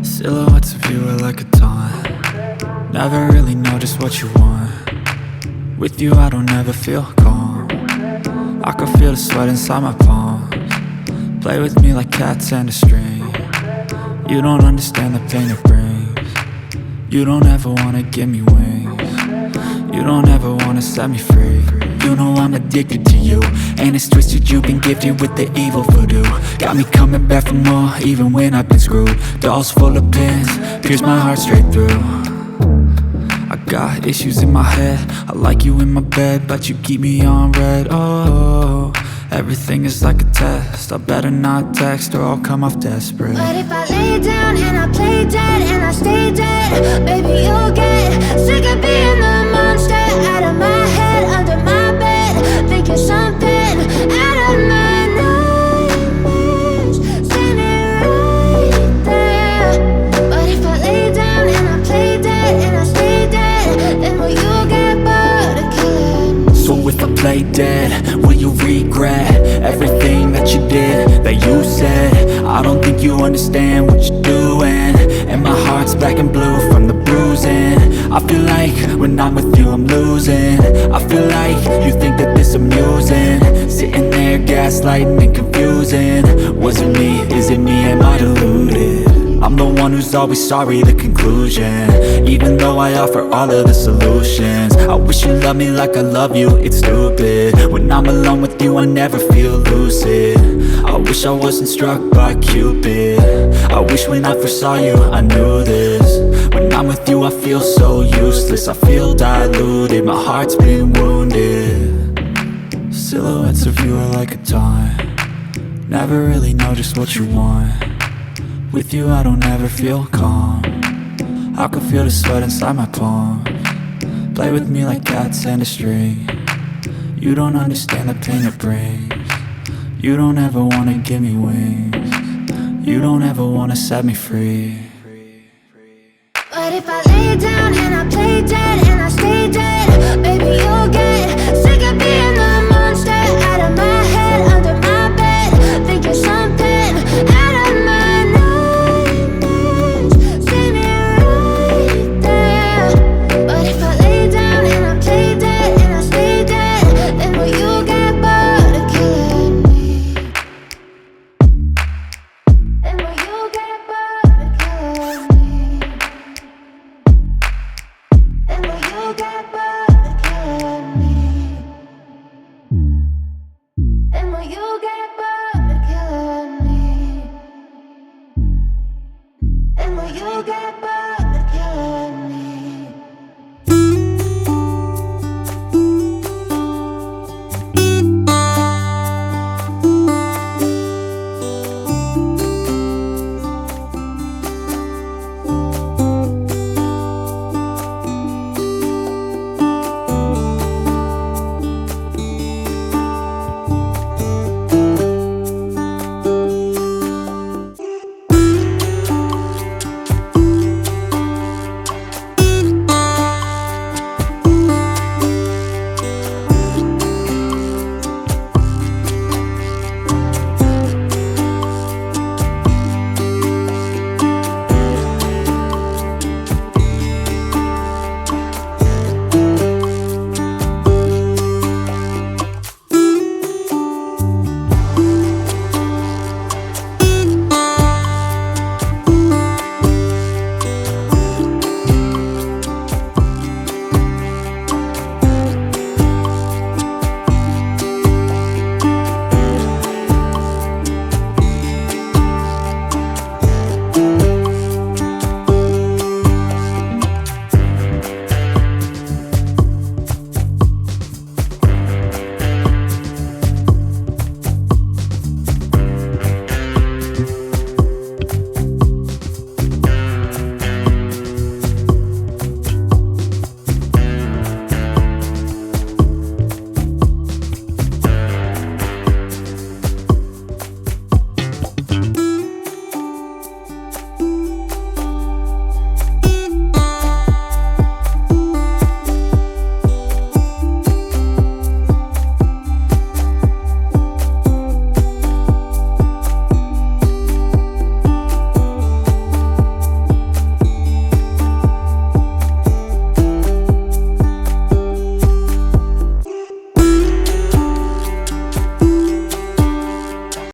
Silhouettes of you are like a taunt. Never really know just what you want. With you I don't ever feel calm. I can feel the sweat inside my palms. Play with me like cats and a string. You don't understand the pain it brings. You don't ever wanna give me wings. You don't ever wanna set me free. You know I'm addicted to you, and it's twisted, you've been gifted with the evil voodoo. Got me coming back for more, even when I've been screwed. Dolls full of pins, pierce my heart straight through. I got issues in my head, I like you in my bed, but you keep me on red. Oh, everything is like a test, I better not text or I'll come off desperate. But if I lay down and I play dead and I stay dead, baby you'll get sick of being the monster out of my head, under my bed. Think you're something out of my nightmares, standing right there. But if I lay down and I play dead and I stay dead, then will you get bored of killing me? So if I play dead, will you regret everything that you did, that you said? I don't think you understand what you're doing, and my heart's black and blue from the bruising. I feel like when I'm with you I'm losing. I feel like you think that this amusing, sitting there gaslighting and confusing. Was it me? Is it me? Am I deluded? I'm the one who's always sorry, the conclusion, even though I offer all of the solutions. I wish you loved me like I love you, it's stupid. When I'm alone with you I never feel lucid. I wish I wasn't struck by Cupid. I wish when I first saw you I knew this. When I'm with you I feel so useless, I feel diluted, my heart's been wounded. Silhouettes of you are like a taunt. Never really know just what you want. With you I don't ever feel calm. I can feel the sweat inside my palms. Play with me like cats and a string. You don't understand the pain it brings. You don't ever wanna give me wings. You don't ever wanna set me free. But if I lay down and I play dead and I stay dead, baby you'll